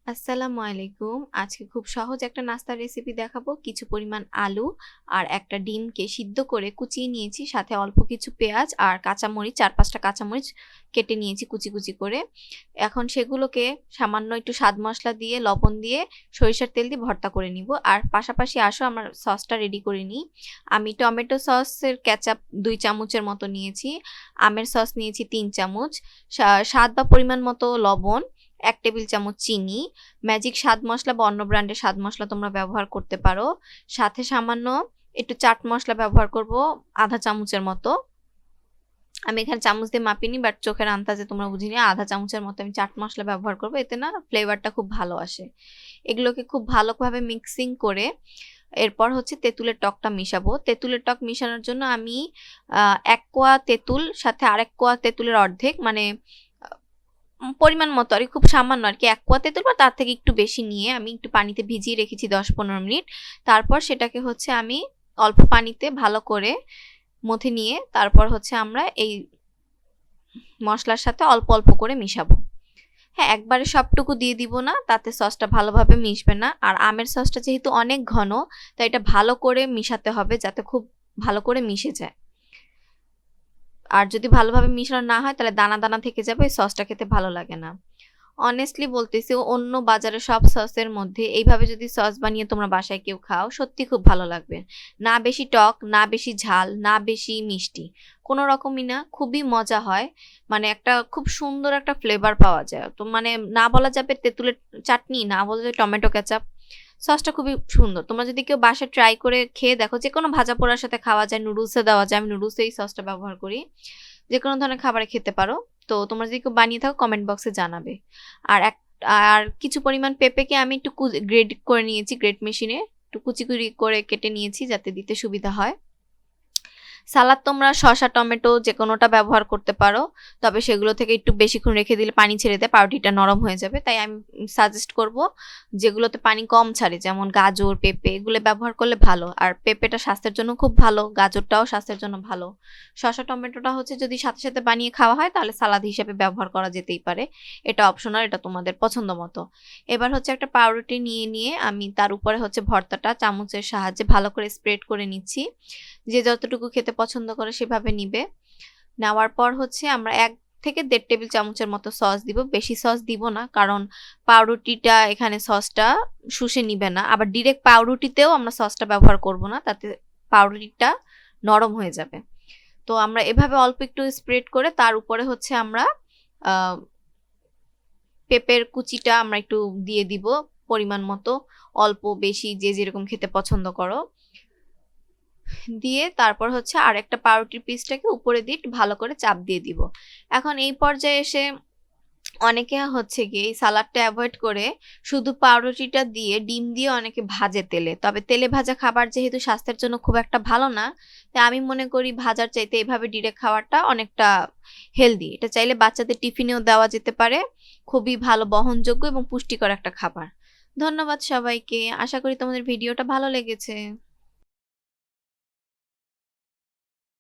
আসসালামু আলাইকুম। আজকে খুব সহজ একটা নাস্তার রেসিপি দেখাবো। কিছু পরিমাণ আলু আর একটা ডিমকে সিদ্ধ করে কুচিয়ে নিয়েছি। সাথে অল্প কিছু পেঁয়াজ আর কাঁচামরিচ ৪-৫ টা কাঁচামরিচ কেটে নিয়েছি কুচি, কুচি করে। এখন সেগুলোকে সামান্য একটু স্বাদ মসলা দিয়ে, লবণ দিয়ে, সরিষার তেল দিয়ে ভর্তা করে নিব। আর পাশাপাশি আসো আমার সসটা রেডি করে নিই। আমি টমেটো সসের কেচাপ ২ চামচের মতো নিয়েছি। আমের সস নিয়েছি ৩ চামচ। স্বাদ বা পরিমাণ মতো লবণ, ১ টেবিল চামচ চিনি, ম্যাজিক স্বাদ মসলা বা অন্য ব্র্যান্ডের স্বাদ মসলা তোমরা ব্যবহার করতে পারো। সাথে সামান্য একটু চাট মসলা ব্যবহার করব ১/২ চামচের মতো। আমি এখানে চামচ দিয়ে মাপিনি, বাট চোখের আন্দাজে তোমরা বুঝে নিও ১/২ চামচের মতো আমি চাট মসলা ব্যবহার করব। এতে না ফ্লেভারটা খুব ভালো আসে। এগুলোকে খুব ভালোভাবে মিক্সিং করে এরপর হচ্ছে তেঁতুলের টকটা মিশাবো। তেঁতুলের টক মিশানোর জন্য আমি ১ কোয়া তেঁতুল সাথে আরেক কোয়া তেঁতুলের অর্ধেক, মানে পরিমাণ মতো আর খুব সামান্য আর কি ১ কোয়া তেঁতুল বা তার থেকে একটু বেশি নিয়ে আমি একটু পানিতে ভিজিয়ে রেখেছি ১০-১৫ মিনিট। তারপর সেটাকে হচ্ছে আমি অল্প পানিতে ভালো করে মথে নিয়ে তারপর হচ্ছে আমরা এই মশলার সাথে অল্প অল্প করে মিশাবো। হ্যাঁ, একবারে সবটুকু দিয়ে দিব না, তাতে সসটা ভালোভাবে মিশবে না। আর আমের সসটা যেহেতু অনেক ঘন, তাই এটা ভালো করে মিশাতে হবে যাতে খুব ভালো করে মিশে যায়। আর যদি ভালোভাবে মিশানো না হয় তাহলে দানা দানা থেকে যাবে, এই সসটা খেতে ভালো লাগে না। অনেস্টলি বলতেছি, অন্য বাজারের সব সসের মধ্যে এইভাবে যদি সস বানিয়ে তোমরা বাসায় কেউ খাও, সত্যি খুব ভালো লাগবে। না বেশি টক, না বেশি ঝাল, না বেশি মিষ্টি, কোনো রকমই না, খুবই মজা হয়। মানে একটা খুব সুন্দর একটা ফ্লেভার পাওয়া যায়। তো মানে না বলা যাবে তেঁতুলের চাটনি, না বলা যাবে টমেটো কেচাপ। সসটা খুবই সুন্দর। তোমরা যদি কেউ বাসায় ট্রাই করে খেয়ে দেখো, যে কোনো ভাজা পোড়ার সাথে খাওয়া যায়, নুডলসে দেওয়া যায়। আমি নুডলসে এই সসটা ব্যবহার করি। যে কোনো ধরনের খাবারে খেতে পারো। তো তোমরা যদি কেউ বানিয়ে থাকো কমেন্ট বক্সে জানাবে। আর আর কিছু পরিমাণ পেঁপেকে আমি একটু গ্রেড করে নিয়েছি, গ্রেট মেশিনে একটু কুচি কুচি করে কেটে নিয়েছি যাতে দিতে সুবিধা হয়। সালাদ তোমরা শসা, টমেটো যে কোনোটা ব্যবহার করতে পারো, তবে সেগুলো থেকে একটু বেশিক্ষণ রেখে দিলে পানি ছেড়ে দেয়, পাউরুটিটা নরম হয়ে যাবে। তাই আমি সাজেস্ট করব যেগুলোতে পানি কম ছাড়ে, যেমন গাজর, পেঁপে, এগুলো ব্যবহার করলে ভালো। আর পেঁপেটা স্বাস্থ্যের জন্য খুব ভালো, গাজরটাও স্বাস্থ্যের জন্য ভালো। শসা, টমেটোটা হচ্ছে যদি সাথে সাথে বানিয়ে খাওয়া হয় তাহলে সালাদ হিসেবে ব্যবহার করা যেতেই পারে। এটা অপশনাল, এটা তোমাদের পছন্দ মতো। এবার হচ্ছে একটা পাউরুটি নিয়ে আমি তার উপরে হচ্ছে ভর্তাটা চামচের সাহায্যে ভালো করে স্প্রেড করে নিচ্ছি। যে যতটুকু খেতে পছন্দ করে সেভাবে নিবে। নেওয়ার পর হচ্ছে আমরা ১ থেকে ১.৫ টেবিল চামচের মতো সস দিব। বেশি সস দিব না, কারণ পাউরুটিটা এখানে সসটা শুষে নিবে না। আবার ডিরেক্ট পাউরুটিতেও আমরা সসটা ব্যবহার করব না, তাতে পাউরুটিটা নরম হয়ে যাবে। তো আমরা এভাবে অল্প একটু স্প্রেড করে তার উপরে হচ্ছে আমরা পেঁপের কুচিটা আমরা একটু দিয়ে দিব পরিমাণ মতো, অল্প বেশি যে যেরকম খেতে পছন্দ করো। দিয়ে তারপর হচ্ছে আরেকটা পাউরুটির পিসটাকে উপরে দিয়ে ভালো করে চাপ দিয়ে দিব। এখন এই পর্যায়ে এসে অনেকে হচ্ছে কি এই সালাডটা অ্যাভয়েড করে শুধু পাউরুটিটা দিয়ে ডিম দিয়ে অনেকে ভাজে তেলে। তবে তেলে ভাজা খাবার যেহেতু স্বাস্থ্যের জন্য খুব একটা ভালো না, তাই আমি মনে করি ভাজার চাইতে এভাবে ডিরেক্ট খাওয়াটা অনেকটা হেলদি। এটা চাইলে বাচ্চাদের টিফিনেও দেওয়া যেতে পারে। খুবই ভালো, বহনযোগ্য এবং পুষ্টিকর একটা খাবার। ধন্যবাদ সবাইকে। আশা করি তোমাদের ভিডিওটা ভালো লেগেছে।